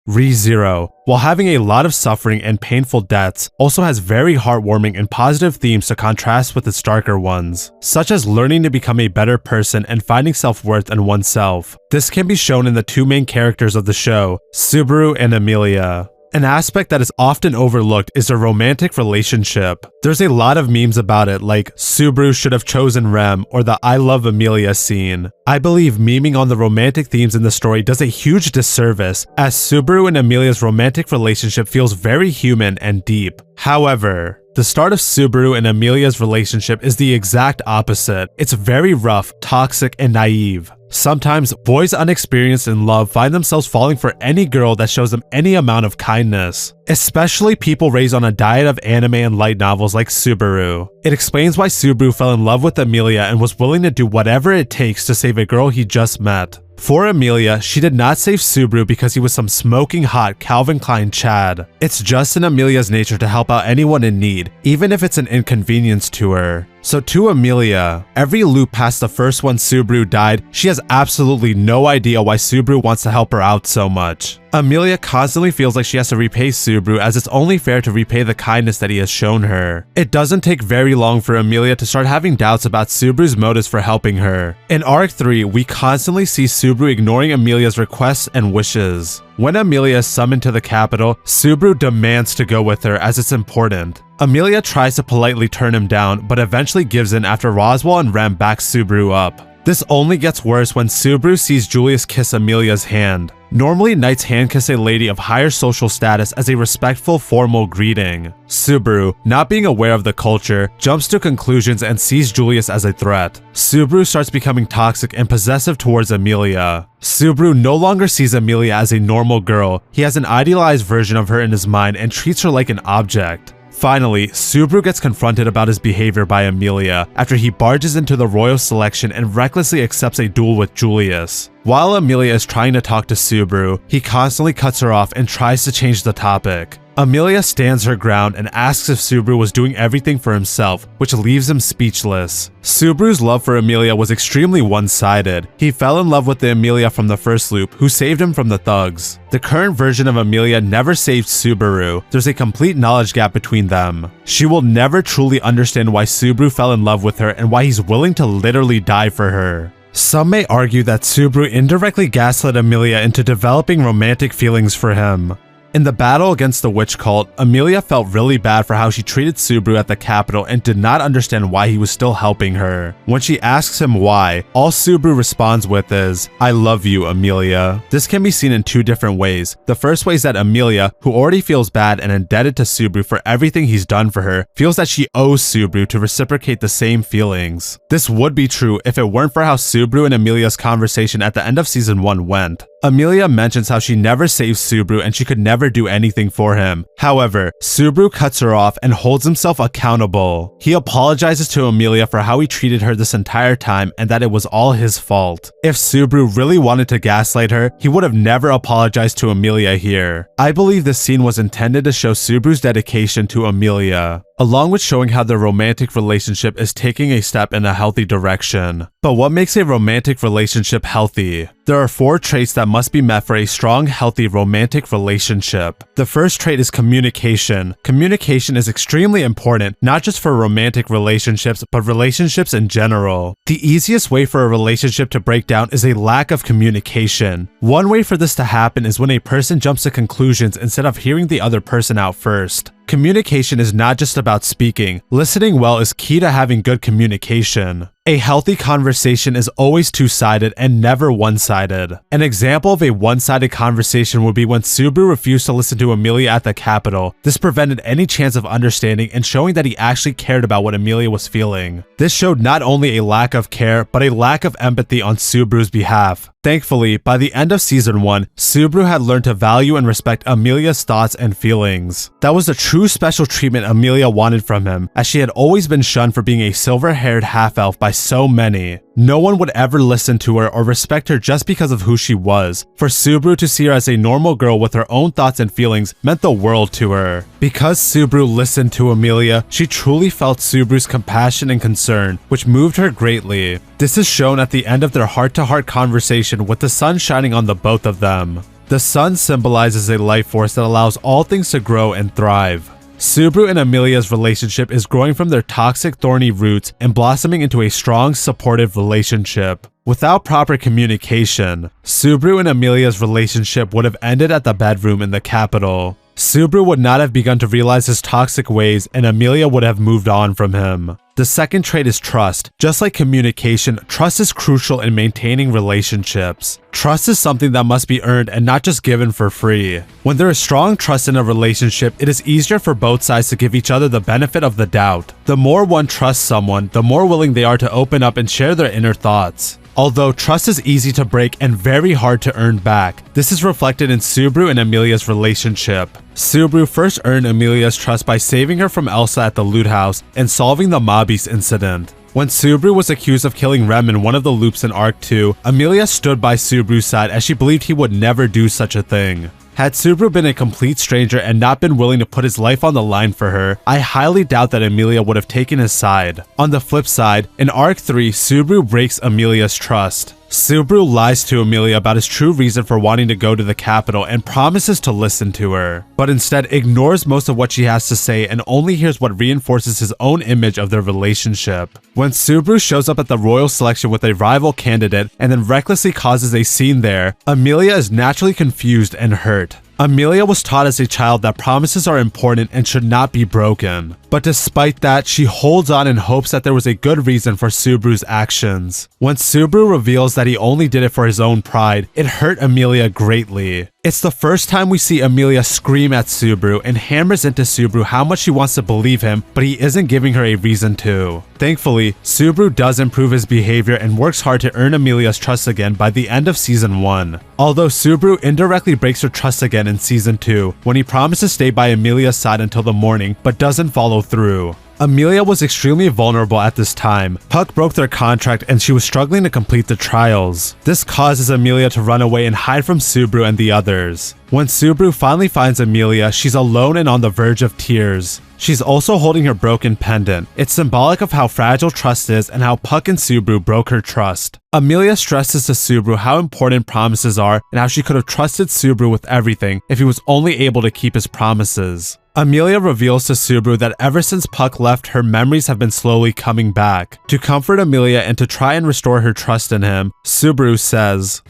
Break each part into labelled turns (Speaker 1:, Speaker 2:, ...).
Speaker 1: ReZero, while having a lot of suffering and painful deaths, also has very heartwarming and positive themes to contrast with its darker ones, such as learning to become a better person and finding self-worth in oneself. This can be shown in the two main characters of the show, Subaru and Emilia. An aspect that is often overlooked is their romantic relationship. There's a lot of memes about it, like Subaru should have chosen Rem or the I love Emilia scene. I believe memeing on the romantic themes in the story does a huge disservice, as Subaru and Emilia's romantic relationship feels very human and deep. However, the start of Subaru and Emilia's relationship is the exact opposite. It's very rough, toxic, and naive. Sometimes, boys unexperienced in love find themselves falling for any girl that shows them any amount of kindness, especially people raised on a diet of anime and light novels like Subaru. It explains why Subaru fell in love with Emilia and was willing to do whatever it takes to save a girl he just met. For Emilia, she did not save Subaru because he was some smoking hot Calvin Klein Chad. It's just in Emilia's nature to help out anyone in need, even if it's an inconvenience to her. So to Emilia, every loop past the first one Subaru died, she has absolutely no idea why Subaru wants to help her out so much. Emilia constantly feels like she has to repay Subaru, as it's only fair to repay the kindness that he has shown her. It doesn't take very long for Emilia to start having doubts about Subaru's motives for helping her. In Arc 3, we constantly see Subaru ignoring Emilia's requests and wishes. When Emilia is summoned to the capital, Subaru demands to go with her as it's important. Emilia tries to politely turn him down, but eventually gives in after Roswaal and Rem back Subaru up. This only gets worse when Subaru sees Julius kiss Emilia's hand. Normally, knights hand kiss a lady of higher social status as a respectful, formal greeting. Subaru, not being aware of the culture, jumps to conclusions and sees Julius as a threat. Subaru starts becoming toxic and possessive towards Emilia. Subaru no longer sees Emilia as a normal girl. He has an idealized version of her in his mind and treats her like an object. Finally, Subaru gets confronted about his behavior by Emilia after he barges into the royal selection and recklessly accepts a duel with Julius. While Emilia is trying to talk to Subaru, he constantly cuts her off and tries to change the topic. Emilia stands her ground and asks if Subaru was doing everything for himself, which leaves him speechless. Subaru's love for Emilia was extremely one-sided. He fell in love with the Emilia from the first loop, who saved him from the thugs. The current version of Emilia never saved Subaru. There's a complete knowledge gap between them. She will never truly understand why Subaru fell in love with her and why he's willing to literally die for her. Some may argue that Subaru indirectly gaslit Emilia into developing romantic feelings for him. In the battle against the witch cult, Emilia felt really bad for how she treated Subaru at the capital and did not understand why he was still helping her. When she asks him why, all Subaru responds with is, "I love you, Emilia." This can be seen in two different ways. The first way is that Emilia, who already feels bad and indebted to Subaru for everything he's done for her, feels that she owes Subaru to reciprocate the same feelings. This would be true if it weren't for how Subaru and Emilia's conversation at the end of season 1 went. Emilia mentions how she never saved Subaru and she could never do anything for him. However, Subaru cuts her off and holds himself accountable. He apologizes to Emilia for how he treated her this entire time and that it was all his fault. If Subaru really wanted to gaslight her, he would have never apologized to Emilia here. I believe this scene was intended to show Subaru's dedication to Emilia, along with showing how their romantic relationship is taking a step in a healthy direction. But what makes a romantic relationship healthy? There are 4 traits that must be met for a strong, healthy romantic relationship. The first trait is communication. Communication is extremely important, not just for romantic relationships, but relationships in general. The easiest way for a relationship to break down is a lack of communication. One way for this to happen is when a person jumps to conclusions instead of hearing the other person out first. Communication is not just about speaking. Listening well is key to having good communication. A healthy conversation is always two-sided and never one-sided. An example of a one-sided conversation would be when Subaru refused to listen to Emilia at the capital. This prevented any chance of understanding and showing that he actually cared about what Emilia was feeling. This showed not only a lack of care, but a lack of empathy on Subaru's behalf. Thankfully, by the end of season 1, Subaru had learned to value and respect Emilia's thoughts and feelings. That was the true special treatment Emilia wanted from him, as she had always been shunned for being a silver-haired half-elf by so many. No one would ever listen to her or respect her just because of who she was. For Subaru to see her as a normal girl with her own thoughts and feelings meant the world to her. Because Subaru listened to Emilia, she truly felt Subaru's compassion and concern, which moved her greatly. This is shown at the end of their heart-to-heart conversation with the sun shining on the both of them. The sun symbolizes a life force that allows all things to grow and thrive. Subaru and Emilia's relationship is growing from their toxic, thorny roots and blossoming into a strong, supportive relationship. Without proper communication, Subaru and Emilia's relationship would have ended at the bedroom in the capital. Subaru would not have begun to realize his toxic ways, and Emilia would have moved on from him. The second trait is trust. Just like communication, trust is crucial in maintaining relationships. Trust is something that must be earned and not just given for free. When there is strong trust in a relationship, it is easier for both sides to give each other the benefit of the doubt. The more one trusts someone, the more willing they are to open up and share their inner thoughts. Although trust is easy to break and very hard to earn back, this is reflected in Subaru and Emilia's relationship. Subaru first earned Emilia's trust by saving her from Elsa at the loot house and solving the Mobbies incident. When Subaru was accused of killing Rem in one of the loops in Arc 2, Emilia stood by Subaru's side as she believed he would never do such a thing. Had Subaru been a complete stranger and not been willing to put his life on the line for her, I highly doubt that Emilia would have taken his side. On the flip side, in Arc 3, Subaru breaks Emilia's trust. Subaru lies to Emilia about his true reason for wanting to go to the capital and promises to listen to her, but instead ignores most of what she has to say and only hears what reinforces his own image of their relationship. When Subaru shows up at the royal selection with a rival candidate and then recklessly causes a scene there, Emilia is naturally confused and hurt. Emilia was taught as a child that promises are important and should not be broken. But despite that, she holds on in hopes that there was a good reason for Subaru's actions. When Subaru reveals that he only did it for his own pride, it hurt Emilia greatly. It's the first time we see Emilia scream at Subaru and hammers into Subaru how much she wants to believe him, but he isn't giving her a reason to. Thankfully, Subaru does improve his behavior and works hard to earn Emilia's trust again by the end of Season 1. Although Subaru indirectly breaks her trust again in Season 2, when he promises to stay by Emilia's side until the morning, but doesn't follow through. Emilia was extremely vulnerable at this time. Puck broke their contract and she was struggling to complete the trials. This causes Emilia to run away and hide from Subaru and the others. When Subaru finally finds Emilia, she's alone and on the verge of tears. She's also holding her broken pendant. It's symbolic of how fragile trust is and how Puck and Subaru broke her trust. Emilia stresses to Subaru how important promises are and how she could have trusted Subaru with everything if he was only able to keep his promises. Emilia reveals to Subaru that ever since Puck left, her memories have been slowly coming back. To comfort Emilia and to try and restore her trust in him, Subaru says,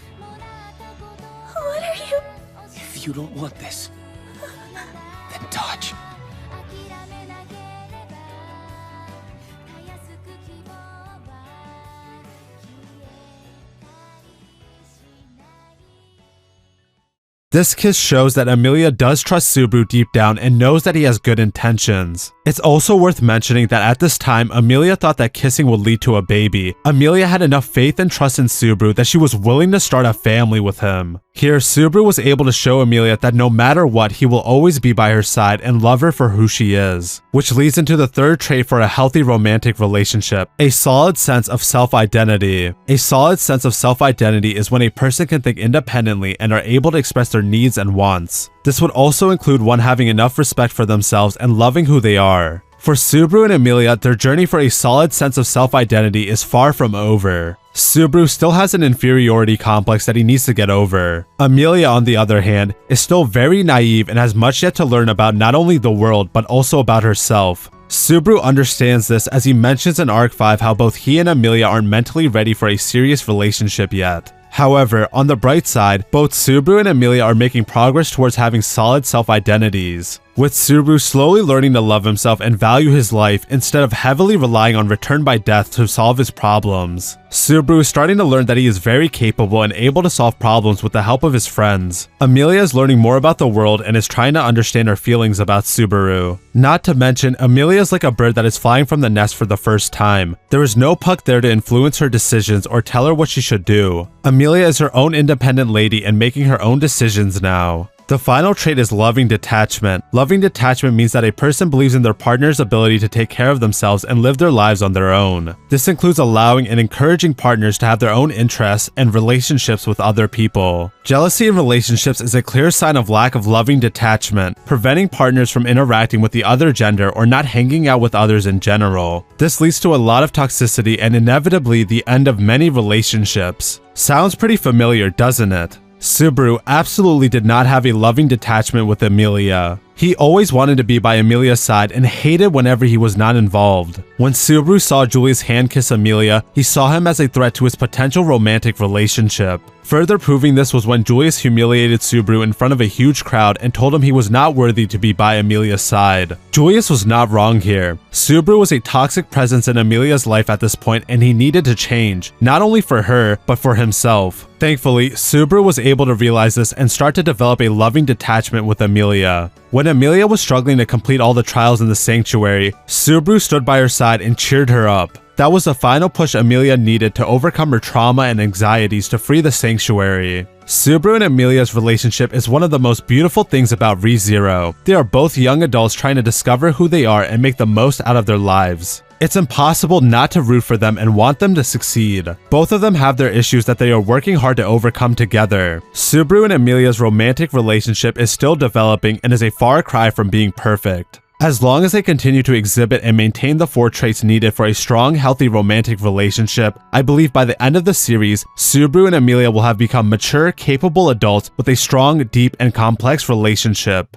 Speaker 2: "What are you?"
Speaker 3: If you don't want this, then dodge.
Speaker 1: This kiss shows that Emilia does trust Subaru deep down and knows that he has good intentions. It's also worth mentioning that at this time, Emilia thought that kissing would lead to a baby. Emilia had enough faith and trust in Subaru that she was willing to start a family with him. Here, Subaru was able to show Emilia that no matter what, he will always be by her side and love her for who she is. Which leads into the third trait for a healthy romantic relationship, a solid sense of self-identity. A solid sense of self-identity is when a person can think independently and are able to express their needs and wants. This would also include one having enough respect for themselves and loving who they are. For Subaru and Emilia, their journey for a solid sense of self-identity is far from over. Subaru still has an inferiority complex that he needs to get over. Emilia, on the other hand, is still very naive and has much yet to learn about not only the world, but also about herself. Subaru understands this as he mentions in Arc 5 how both he and Emilia aren't mentally ready for a serious relationship yet. However, on the bright side, both Subaru and Emilia are making progress towards having solid self-identities. With Subaru slowly learning to love himself and value his life instead of heavily relying on return by death to solve his problems. Subaru is starting to learn that he is very capable and able to solve problems with the help of his friends. Emilia is learning more about the world and is trying to understand her feelings about Subaru. Not to mention, Emilia is like a bird that is flying from the nest for the first time. There is no Puck there to influence her decisions or tell her what she should do. Emilia is her own independent lady and making her own decisions now. The final trait is loving detachment. Loving detachment means that a person believes in their partner's ability to take care of themselves and live their lives on their own. This includes allowing and encouraging partners to have their own interests and relationships with other people. Jealousy in relationships is a clear sign of lack of loving detachment, preventing partners from interacting with the other gender or not hanging out with others in general. This leads to a lot of toxicity and inevitably the end of many relationships. Sounds pretty familiar, doesn't it? Subaru absolutely did not have a loving detachment with Emilia. He always wanted to be by Emilia's side and hated whenever he was not involved. When Subaru saw Julius hand kiss Emilia, he saw him as a threat to his potential romantic relationship. Further proving this was when Julius humiliated Subaru in front of a huge crowd and told him he was not worthy to be by Emilia's side. Julius was not wrong here. Subaru was a toxic presence in Emilia's life at this point and he needed to change, not only for her, but for himself. Thankfully, Subaru was able to realize this and start to develop a loving detachment with Emilia. When Emilia was struggling to complete all the trials in the sanctuary, Subaru stood by her side and cheered her up. That was the final push Emilia needed to overcome her trauma and anxieties to free the sanctuary. Subaru and Emilia's relationship is one of the most beautiful things about ReZero. They are both young adults trying to discover who they are and make the most out of their lives. It's impossible not to root for them and want them to succeed. Both of them have their issues that they are working hard to overcome together. Subaru and Emilia's romantic relationship is still developing and is a far cry from being perfect. As long as they continue to exhibit and maintain the 4 traits needed for a strong, healthy romantic relationship, I believe by the end of the series, Subaru and Emilia will have become mature, capable adults with a strong, deep, and complex relationship.